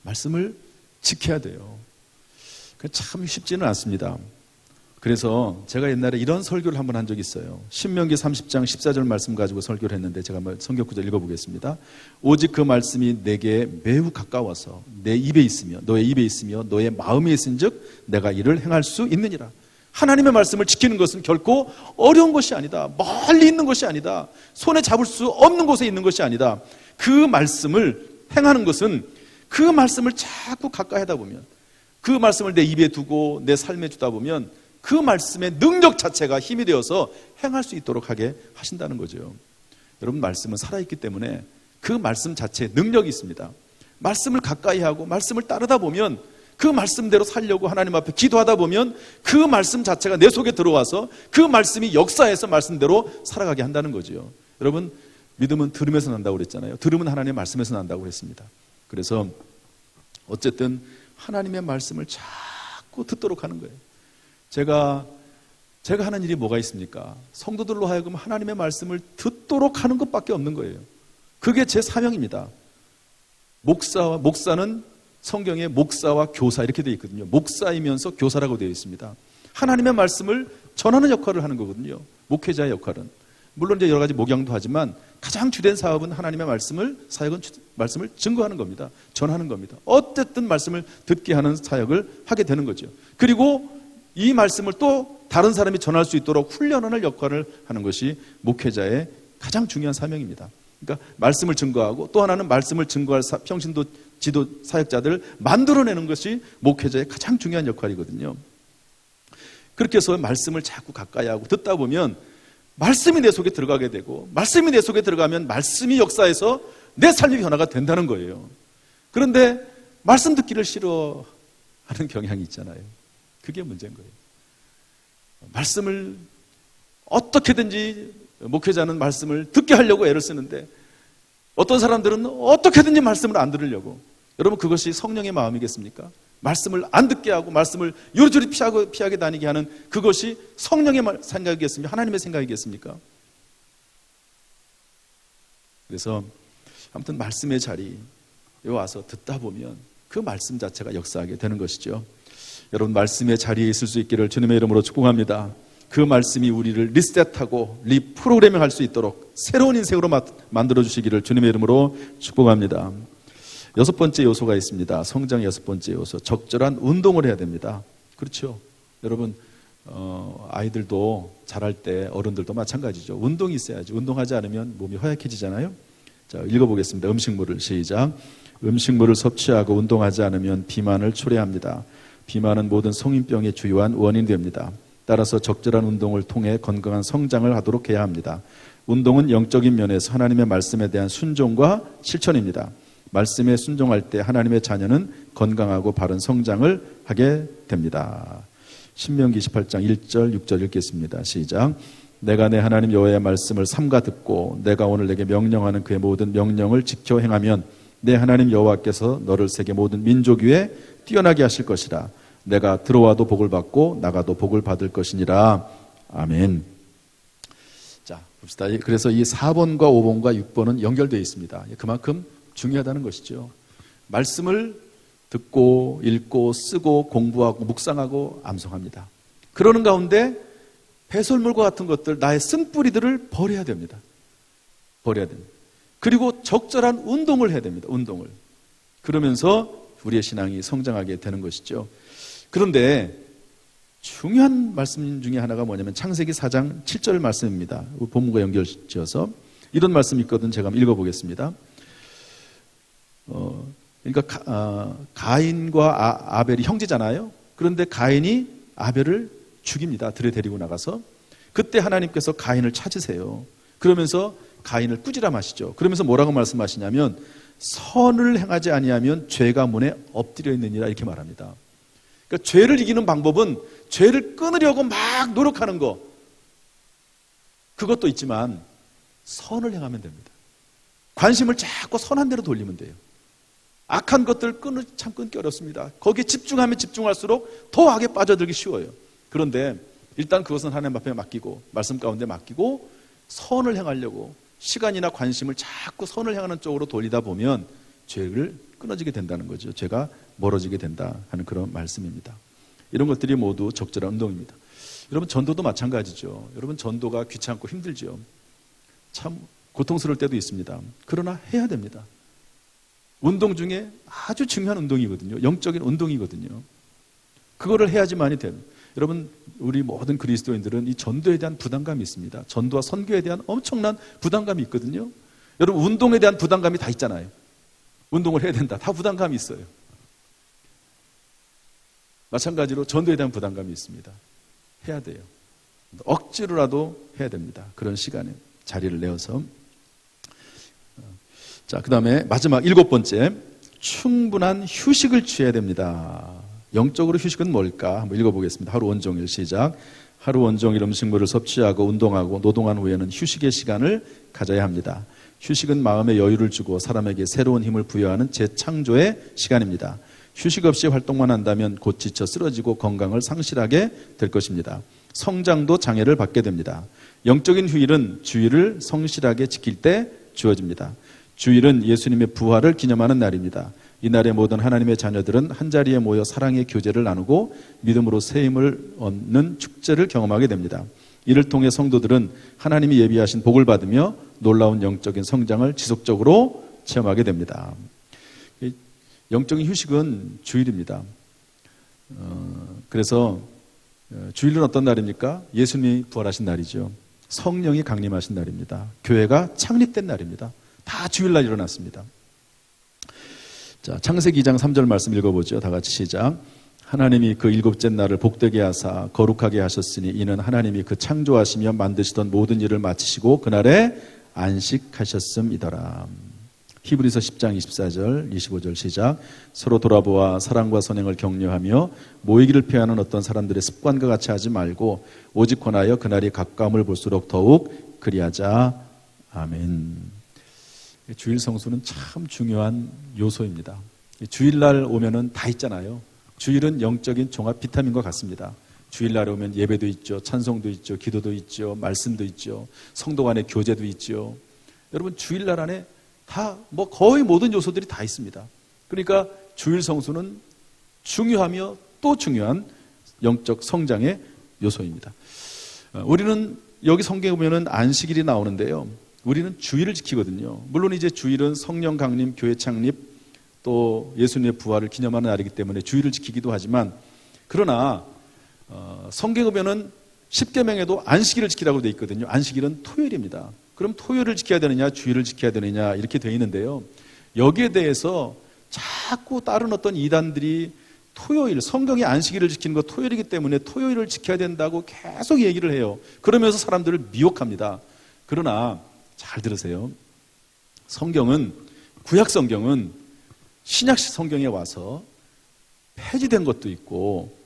말씀을 지켜야 돼요. 참 쉽지는 않습니다. 그래서 제가 옛날에 이런 설교를 한번 한 적이 있어요. 신명기 30장 14절 말씀 가지고 설교를 했는데 제가 한번 성경 구절 읽어보겠습니다. 오직 그 말씀이 내게 매우 가까워서 내 입에 있으며 너의 입에 있으며 너의 마음에 있은즉 내가 이를 행할 수 있느니라. 하나님의 말씀을 지키는 것은 결코 어려운 것이 아니다. 멀리 있는 것이 아니다. 손에 잡을 수 없는 곳에 있는 것이 아니다. 그 말씀을 행하는 것은 그 말씀을 자꾸 가까이 하다 보면, 그 말씀을 내 입에 두고 내 삶에 주다 보면 그 말씀의 능력 자체가 힘이 되어서 행할 수 있도록 하게 하신다는 거죠. 여러분, 말씀은 살아있기 때문에 그 말씀 자체에 능력이 있습니다. 말씀을 가까이 하고 말씀을 따르다 보면, 그 말씀대로 살려고 하나님 앞에 기도하다 보면 그 말씀 자체가 내 속에 들어와서 그 말씀이 역사해서 말씀대로 살아가게 한다는 거죠. 여러분, 믿음은 들음에서 난다고 그랬잖아요. 들음은 하나님의 말씀에서 난다고 그랬습니다. 그래서 어쨌든 하나님의 말씀을 자꾸 듣도록 하는 거예요. 제가 하는 일이 뭐가 있습니까? 성도들로 하여금 하나님의 말씀을 듣도록 하는 것밖에 없는 거예요. 그게 제 사명입니다. 목사는 성경에 목사와 교사 이렇게 되어 있거든요. 목사이면서 교사라고 되어 있습니다. 하나님의 말씀을 전하는 역할을 하는 거거든요. 목회자의 역할은. 물론 이제 여러 가지 목양도 하지만 가장 주된 사업은 하나님의 사역은 말씀을 증거하는 겁니다. 전하는 겁니다. 어쨌든 말씀을 듣게 하는 사역을 하게 되는 거죠. 그리고 이 말씀을 또 다른 사람이 전할 수 있도록 훈련하는 역할을 하는 것이 목회자의 가장 중요한 사명입니다. 그러니까 말씀을 증거하고 또 하나는 말씀을 증거할 평신도 지도 사역자들을 만들어내는 것이 목회자의 가장 중요한 역할이거든요. 그렇게 해서 말씀을 자꾸 가까이 하고 듣다 보면 말씀이 내 속에 들어가게 되고, 말씀이 내 속에 들어가면 말씀이 역사해서 내 삶의 변화가 된다는 거예요. 그런데 말씀 듣기를 싫어하는 경향이 있잖아요. 그게 문제인 거예요. 말씀을 어떻게든지 목회자는 말씀을 듣게 하려고 애를 쓰는데 어떤 사람들은 어떻게든지 말씀을 안 들으려고. 여러분, 그것이 성령의 마음이겠습니까? 말씀을 안 듣게 하고 말씀을 요리조리 피하게 다니게 하는 그것이 성령의 생각이겠습니까? 하나님의 생각이겠습니까? 그래서 아무튼 말씀의 자리에 와서 듣다 보면 그 말씀 자체가 역사하게 되는 것이죠. 여러분, 말씀의 자리에 있을 수 있기를 주님의 이름으로 축복합니다. 그 말씀이 우리를 리셋하고 리프로그래밍 할 수 있도록 새로운 인생으로 만들어 주시기를 주님의 이름으로 축복합니다. 6번째 요소가 있습니다. 성장의 6번째 요소, 적절한 운동을 해야 됩니다. 그렇죠? 여러분, 아이들도 자랄 때 어른들도 마찬가지죠. 운동이 있어야지. 운동하지 않으면 몸이 허약해지잖아요. 자, 읽어보겠습니다. 음식물을 시작. 음식물을 섭취하고 운동하지 않으면 비만을 초래합니다. 비만은 모든 성인병의 주요한 원인이 됩니다. 따라서 적절한 운동을 통해 건강한 성장을 하도록 해야 합니다. 운동은 영적인 면에서 하나님의 말씀에 대한 순종과 실천입니다. 말씀에 순종할 때 하나님의 자녀는 건강하고 바른 성장을 하게 됩니다. 신명기 28장 1절 6절 읽겠습니다. 시작. 내가 내 하나님 여호와의 말씀을 삼가 듣고 내가 오늘 내게 명령하는 그의 모든 명령을 지켜 행하면 내 하나님 여호와께서 너를 세계 모든 민족 위에 뛰어나게 하실 것이라. 내가 들어와도 복을 받고 나가도 복을 받을 것이니라. 아멘. 자, 봅시다. 그래서 이 4번과 5번과 6번은 연결되어 있습니다. 그만큼 중요하다는 것이죠. 말씀을 듣고 읽고 쓰고 공부하고 묵상하고 암송합니다. 그러는 가운데 배설물과 같은 것들, 나의 쓴뿌리들을 버려야 됩니다. 버려야 됩니다. 그리고 적절한 운동을 해야 됩니다. 운동을. 그러면서 우리의 신앙이 성장하게 되는 것이죠. 그런데 중요한 말씀 중에 하나가 뭐냐면 창세기 4장 7절 말씀입니다. 본문과 연결지어서 이런 말씀이 있거든. 제가 한번 읽어보겠습니다. 그러니까 가인과 아벨이 형제잖아요. 그런데 가인이 아벨을 죽입니다. 들에 데리고 나가서. 그때 하나님께서 가인을 찾으세요. 그러면서 가인을 꾸지람하시죠. 그러면서 뭐라고 말씀하시냐면 선을 행하지 아니하면 죄가 문에 엎드려 있느니라 이렇게 말합니다. 그러니까 죄를 이기는 방법은 죄를 끊으려고 막 노력하는 거, 그것도 있지만 선을 행하면 됩니다. 관심을 자꾸 선한 대로 돌리면 돼요. 악한 것들 참 끊기 어렵습니다. 거기에 집중하면 집중할수록 더 악에 빠져들기 쉬워요. 그런데 일단 그것은 하나님 앞에 맡기고 말씀 가운데 맡기고 선을 행하려고 시간이나 관심을 자꾸 선을 향하는 쪽으로 돌리다 보면 죄를 끊어지게 된다는 거죠. 죄가 멀어지게 된다 하는 그런 말씀입니다. 이런 것들이 모두 적절한 운동입니다. 여러분, 전도도 마찬가지죠. 여러분, 전도가 귀찮고 힘들죠. 참 고통스러울 때도 있습니다. 그러나 해야 됩니다. 운동 중에 아주 중요한 운동이거든요. 영적인 운동이거든요. 그거를 해야지만이 됩니다. 여러분, 우리 모든 그리스도인들은 이 전도에 대한 부담감이 있습니다. 전도와 선교에 대한 엄청난 부담감이 있거든요. 여러분, 운동에 대한 부담감이 다 있잖아요. 운동을 해야 된다. 다 부담감이 있어요. 마찬가지로 전도에 대한 부담감이 있습니다. 해야 돼요. 억지로라도 해야 됩니다. 그런 시간에 자리를 내어서. 자, 그 다음에 마지막 7번째, 충분한 휴식을 취해야 됩니다. 영적으로 휴식은 뭘까? 한번 읽어보겠습니다. 하루 온종일 시작. 하루 온종일 음식물을 섭취하고 운동하고 노동한 후에는 휴식의 시간을 가져야 합니다. 휴식은 마음에 여유를 주고 사람에게 새로운 힘을 부여하는 재창조의 시간입니다. 휴식 없이 활동만 한다면 곧 지쳐 쓰러지고 건강을 상실하게 될 것입니다. 성장도 장애를 받게 됩니다. 영적인 휴일은 주일을 성실하게 지킬 때 주어집니다. 주일은 예수님의 부활을 기념하는 날입니다. 이날에 모든 하나님의 자녀들은 한자리에 모여 사랑의 교제를 나누고 믿음으로 새 힘을 얻는 축제를 경험하게 됩니다. 이를 통해 성도들은 하나님이 예비하신 복을 받으며 놀라운 영적인 성장을 지속적으로 체험하게 됩니다. 영적인 휴식은 주일입니다. 그래서 주일은 어떤 날입니까? 예수님이 부활하신 날이죠. 성령이 강림하신 날입니다. 교회가 창립된 날입니다. 다 주일날 일어났습니다. 자, 창세기 2장 3절 말씀 읽어보죠. 다 같이 시작. 하나님이 그 일곱째 날을 복되게 하사 거룩하게 하셨으니 이는 하나님이 그 창조하시며 만드시던 모든 일을 마치시고 그날에 안식하셨음이더라. 히브리서 10장 24절 25절 시작. 서로 돌아보아 사랑과 선행을 격려하며 모이기를 피하는 어떤 사람들의 습관과 같이 하지 말고 오직 권하여 그날이 가까움을 볼수록 더욱 그리하자. 아멘. 주일 성수는 참 중요한 요소입니다. 주일날 오면은 다 있잖아요. 주일은 영적인 종합 비타민과 같습니다. 주일날에 오면 예배도 있죠. 찬송도 있죠. 기도도 있죠. 말씀도 있죠. 성도 간의 교제도 있죠. 여러분, 주일날 안에 다 거의 모든 요소들이 다 있습니다. 그러니까 주일 성수는 중요하며 또 중요한 영적 성장의 요소입니다. 우리는 여기 성경에 보면은 안식일이 나오는데요. 우리는 주일을 지키거든요. 물론 이제 주일은 성령 강림, 교회 창립, 또 예수님의 부활을 기념하는 날이기 때문에 주일을 지키기도 하지만, 그러나 성경에 보면은 10계명에도 안식일을 지키라고 되어 있거든요. 안식일은 토요일입니다. 그럼 토요일을 지켜야 되느냐, 주일을 지켜야 되느냐 이렇게 되어 있는데요. 여기에 대해서 자꾸 다른 어떤 이단들이 토요일, 성경이 안식일을 지키는 거 토요일이기 때문에 토요일을 지켜야 된다고 계속 얘기를 해요. 그러면서 사람들을 미혹합니다. 그러나 잘 들으세요. 성경은, 구약 성경은 신약 성경에 와서 폐지된 것도 있고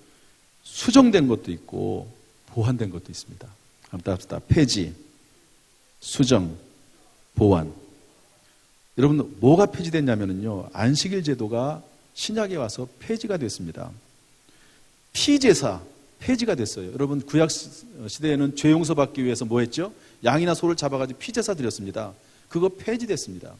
수정된 것도 있고 보완된 것도 있습니다. 한번 따라합시다. 폐지, 수정, 보완. 여러분, 뭐가 폐지됐냐면요, 안식일 제도가 신약에 와서 폐지가 됐습니다. 피제사 폐지가 됐어요. 여러분, 구약 시대에는 죄 용서받기 위해서 뭐 했죠? 양이나 소를 잡아가지고 피제사 드렸습니다. 그거 폐지됐습니다.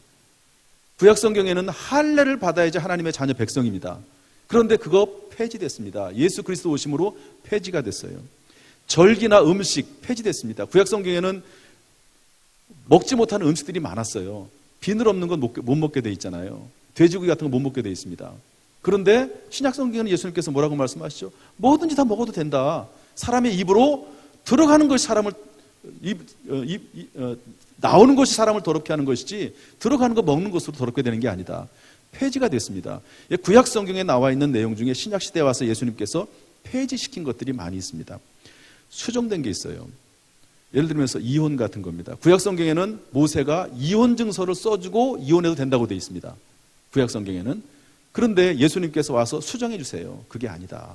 구약 성경에는 할례를 받아야지 하나님의 자녀 백성입니다. 그런데 그거 폐지됐습니다. 예수 그리스도 오심으로 폐지가 됐어요. 절기나 음식 폐지됐습니다. 구약 성경에는 먹지 못하는 음식들이 많았어요. 비늘 없는 건 못 먹게 돼 있잖아요. 돼지고기 같은 거 못 먹게 돼 있습니다. 그런데 신약 성경에는 예수님께서 뭐라고 말씀하시죠? 뭐든지 다 먹어도 된다. 사람의 입으로 들어가는 것이 나오는 것이 사람을 더럽게 하는 것이지 들어가는 거 먹는 것으로 더럽게 되는 게 아니다. 폐지가 됐습니다. 구약 성경에 나와 있는 내용 중에 신약 시대에 와서 예수님께서 폐지시킨 것들이 많이 있습니다. 수정된 게 있어요. 예를 들면서 이혼 같은 겁니다. 구약 성경에는 모세가 이혼 증서를 써주고 이혼해도 된다고 되어 있습니다. 구약 성경에는. 그런데 예수님께서 와서 수정해 주세요. 그게 아니다.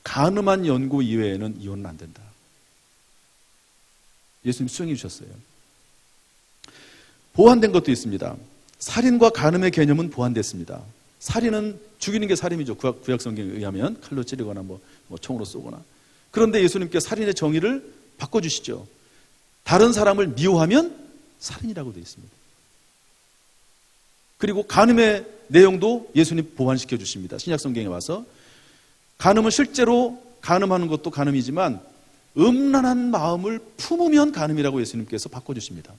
간음한 연고 이외에는 이혼은 안 된다. 예수님 수정해 주셨어요. 보완된 것도 있습니다. 살인과 간음의 개념은 보완됐습니다. 살인은 죽이는 게 살인이죠. 구약 성경에 의하면 칼로 찌르거나 뭐 총으로 쏘거나. 그런데 예수님께서 살인의 정의를 바꿔주시죠. 다른 사람을 미워하면 살인이라고 되어 있습니다. 그리고 간음의 내용도 예수님 보완시켜 주십니다. 신약 성경에 와서. 간음은 실제로 간음하는 것도 간음이지만 음란한 마음을 품으면 간음이라고 예수님께서 바꿔주십니다.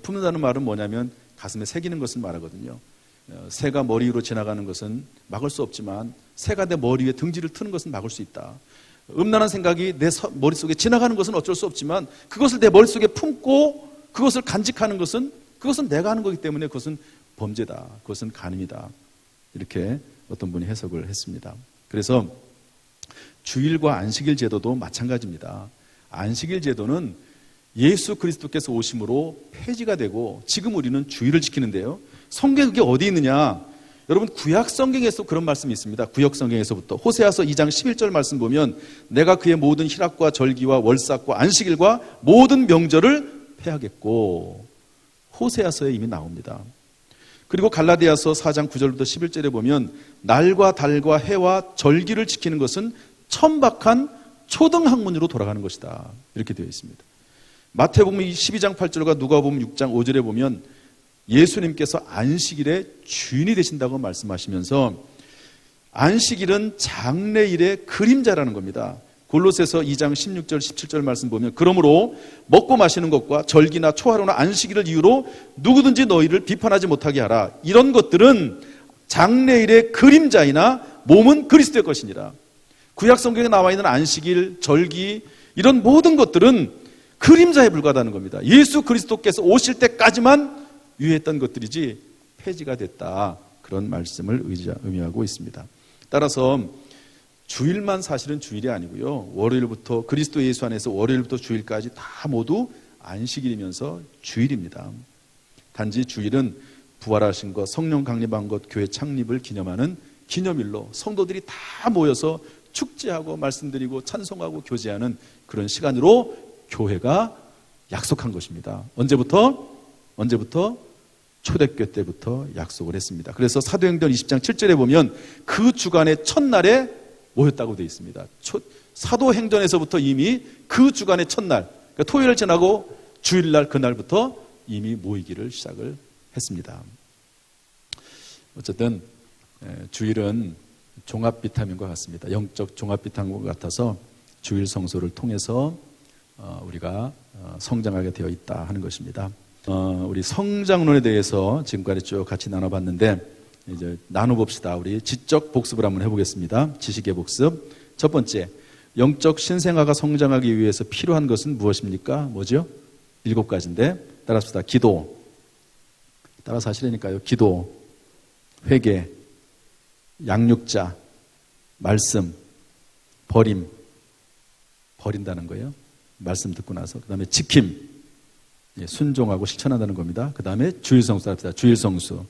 품는다는 말은 뭐냐면 가슴에 새기는 것을 말하거든요. 새가 머리 위로 지나가는 것은 막을 수 없지만 새가 내 머리 위에 등지를 트는 것은 막을 수 있다. 음란한 생각이 내 머릿속에 지나가는 것은 어쩔 수 없지만 그것을 내 머릿속에 품고 그것을 간직하는 것은 그것은 내가 하는 거기 때문에 그것은 범죄다. 그것은 간음이다. 이렇게 어떤 분이 해석을 했습니다. 그래서 주일과 안식일 제도도 마찬가지입니다. 안식일 제도는 예수 그리스도께서 오심으로 폐지가 되고 지금 우리는 주일을 지키는데요. 성경에 그게 어디 있느냐? 여러분 구약 성경에서 그런 말씀이 있습니다. 구약 성경에서부터 호세아서 2장 11절 말씀 보면 내가 그의 모든 희락과 절기와 월삭과 안식일과 모든 명절을 폐하겠고 호세아서에 이미 나옵니다. 그리고 갈라디아서 4장 9절부터 11절에 보면 날과 달과 해와 절기를 지키는 것은 천박한 초등학문으로 돌아가는 것이다. 이렇게 되어 있습니다. 마태복음 12장 8절과 누가복음 6장 5절에 보면 예수님께서 안식일의 주인이 되신다고 말씀하시면서 안식일은 장래일의 그림자라는 겁니다. 골로새서 2장 16절 17절 말씀 보면 그러므로 먹고 마시는 것과 절기나 초하루나 안식일을 이유로 누구든지 너희를 비판하지 못하게 하라. 이런 것들은 장래일의 그림자이나 몸은 그리스도의 것이니라. 구약 성경에 나와 있는 안식일, 절기 이런 모든 것들은 그림자에 불과하다는 겁니다. 예수 그리스도께서 오실 때까지만 유효했던 것들이지 폐지가 됐다. 그런 말씀을 의미하고 있습니다. 따라서 주일만 사실은 주일이 아니고요. 월요일부터 그리스도 예수 안에서 월요일부터 주일까지 다 모두 안식일이면서 주일입니다. 단지 주일은 부활하신 것, 성령 강림한 것, 교회 창립을 기념하는 기념일로 성도들이 다 모여서 축제하고 말씀드리고 찬송하고 교제하는 그런 시간으로 교회가 약속한 것입니다. 언제부터? 초대교 때부터 약속을 했습니다. 그래서 사도행전 20장 7절에 보면 그 주간의 첫날에 모였다고 되어 있습니다. 사도행전에서부터 이미 그 주간의 첫날, 그러니까 토요일을 지나고 주일날 그날부터 이미 모이기를 시작을 했습니다. 어쨌든 주일은 종합 비타민과 같습니다. 영적 종합 비타민과 같아서 주일 성소를 통해서 우리가 성장하게 되어 있다 하는 것입니다. 우리 성장론에 대해서 지금까지 쭉 같이 나눠봤는데 이제 나눠봅시다. 우리 지적 복습을 한번 해보겠습니다. 지식의 복습. 첫 번째, 영적 신생아가 성장하기 위해서 필요한 것은 무엇입니까? 뭐죠? 7가지인데 따라합시다. 기도. 따라서 하시라니까요. 기도, 회개, 양육자, 말씀, 버린다는 거예요. 말씀 듣고 나서. 그 다음에 지킴, 순종하고 실천한다는 겁니다. 그 다음에 주일성수 합시다. 주일성수.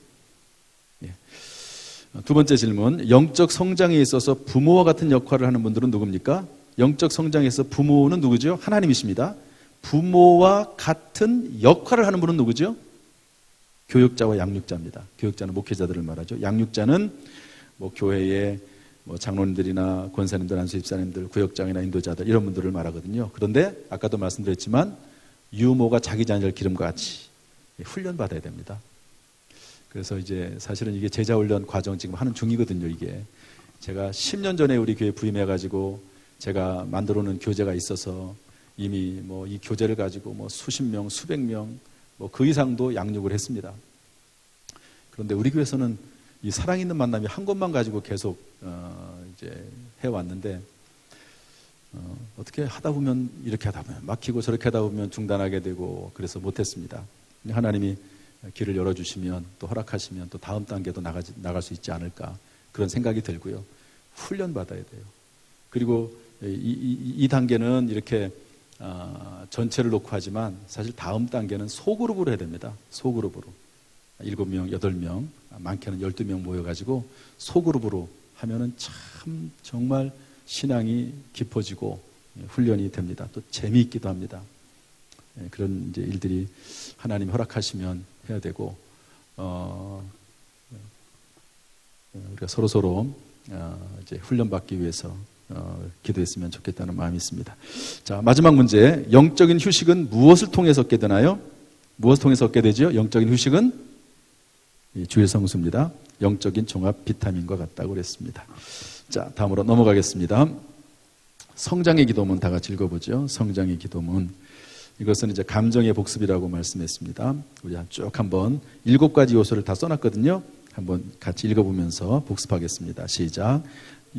두 번째 질문, 영적 성장에 있어서 부모와 같은 역할을 하는 분들은 누굽니까? 영적 성장에 있어서 부모는 누구죠? 하나님이십니다. 부모와 같은 역할을 하는 분은 누구죠? 교육자와 양육자입니다. 교육자는 목회자들을 말하죠. 양육자는 교회의 장로님들이나 권사님들, 안수집사님들, 구역장이나 인도자들 이런 분들을 말하거든요. 그런데 아까도 말씀드렸지만 유모가 자기 자녀를 기름과 같이 훈련받아야 됩니다. 그래서 이제 사실은 이게 제자훈련 과정 지금 하는 중이거든요. 이게 제가 10년 전에 우리 교회 부임해가지고 제가 만들어 놓은 교재가 있어서 이미 이 교재를 가지고 수십 명, 수백 명, 그 이상도 양육을 했습니다. 그런데 우리 교회에서는 이 사랑 있는 만남이 한 곳만 가지고 계속 이제 해왔는데 어떻게 하다 보면 이렇게 하다 보면 막히고 저렇게 하다 보면 중단하게 되고 그래서 못했습니다. 하나님이 길을 열어주시면 또 허락하시면 또 다음 단계도 나갈 수 있지 않을까 그런 생각이 들고요. 훈련받아야 돼요. 그리고 이 단계는 이렇게 전체를 놓고 하지만 사실 다음 단계는 소그룹으로 해야 됩니다. 소그룹으로 7명, 8명, 많게는 12명 모여가지고 소그룹으로 하면은 참 정말 신앙이 깊어지고 훈련이 됩니다. 또 재미있기도 합니다. 그런 이제 일들이 하나님 허락하시면 해야 되고 우리가 서로 이제 훈련받기 위해서 기도했으면 좋겠다는 마음이 있습니다. 자, 마지막 문제. 영적인 휴식은 무엇을 통해서 얻게 되나요? 무엇을 통해서 얻게 되죠? 영적인 휴식은 주일 성수입니다. 영적인 종합 비타민과 같다고 그랬습니다. 자, 다음으로 넘어가겠습니다. 성장의 기도문 다 같이 읽어보죠. 성장의 기도문. 이것은 이제 감정의 복습이라고 말씀했습니다. 우리 쭉 한번 7가지 요소를 다 써놨거든요. 한번 같이 읽어보면서 복습하겠습니다. 시작.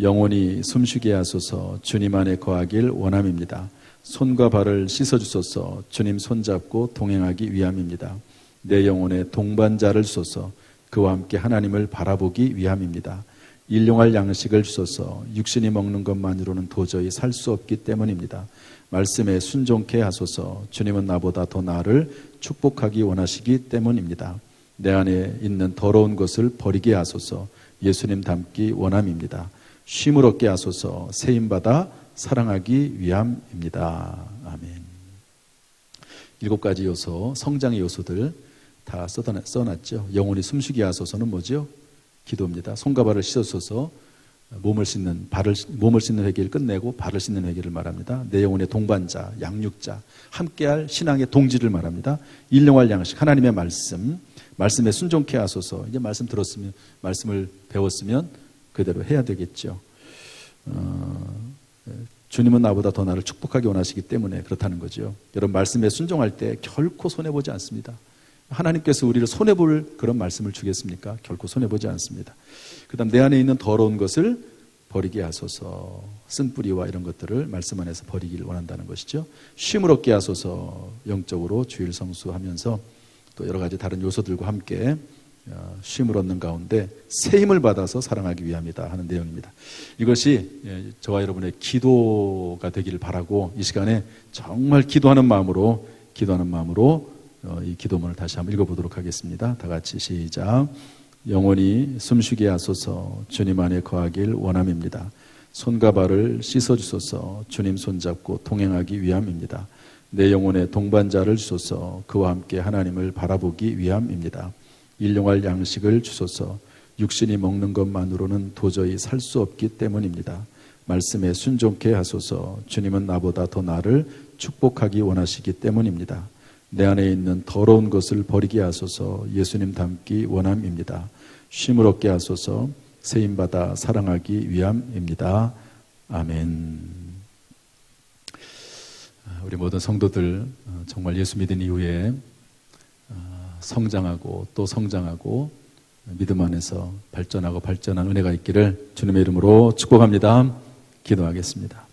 영혼이 숨쉬게 하소서. 주님 안에 거하길 원함입니다. 손과 발을 씻어주소서. 주님 손잡고 동행하기 위함입니다. 내 영혼에 동반자를 주소서. 그와 함께 하나님을 바라보기 위함입니다. 일용할 양식을 주소서. 육신이 먹는 것만으로는 도저히 살 수 없기 때문입니다. 말씀에 순종케 하소서. 주님은 나보다 더 나를 축복하기 원하시기 때문입니다. 내 안에 있는 더러운 것을 버리게 하소서. 예수님 닮기 원함입니다. 쉼을 얻게 하소서. 세임받아 사랑하기 위함입니다. 아멘. 7가지 요소, 성장의 요소들 다 써놨죠. 영혼이 숨쉬게 하소서는 뭐죠? 기도입니다. 손과 발을 씻어서 몸을 씻는 회개를 끝내고 발을 씻는 회개를 말합니다. 내 영혼의 동반자, 양육자, 함께할 신앙의 동지를 말합니다. 일용할 양식, 하나님의 말씀에 순종케 하소서. 이제 말씀을 배웠으면 그대로 해야 되겠죠. 주님은 나보다 더 나를 축복하기 원하시기 때문에 그렇다는 거죠. 여러분, 말씀에 순종할 때 결코 손해보지 않습니다. 하나님께서 우리를 손해볼 그런 말씀을 주겠습니까? 결코 손해보지 않습니다. 그 다음 내 안에 있는 더러운 것을 버리게 하소서. 쓴뿌리와 이런 것들을 말씀 안에서 버리길 원한다는 것이죠. 쉼을 얻게 하소서. 영적으로 주일 성수하면서 또 여러 가지 다른 요소들과 함께 쉼을 얻는 가운데 새 힘을 받아서 사랑하기 위함이다 하는 내용입니다. 이것이 저와 여러분의 기도가 되기를 바라고 이 시간에 정말 기도하는 마음으로 이 기도문을 다시 한번 읽어보도록 하겠습니다. 다 같이 시작. 영원히 숨쉬게 하소서. 주님 안에 거하길 원함입니다. 손과 발을 씻어주소서. 주님 손잡고 동행하기 위함입니다. 내 영혼의 동반자를 주소서. 그와 함께 하나님을 바라보기 위함입니다. 일용할 양식을 주소서. 육신이 먹는 것만으로는 도저히 살 수 없기 때문입니다. 말씀에 순종케 하소서. 주님은 나보다 더 나를 축복하기 원하시기 때문입니다. 내 안에 있는 더러운 것을 버리게 하소서. 예수님 닮기 원함입니다. 쉼을 얻게 하소서. 세임받아 사랑하기 위함입니다. 아멘. 우리 모든 성도들 정말 예수 믿은 이후에 성장하고 또 성장하고 믿음 안에서 발전하고 발전한 은혜가 있기를 주님의 이름으로 축복합니다. 기도하겠습니다.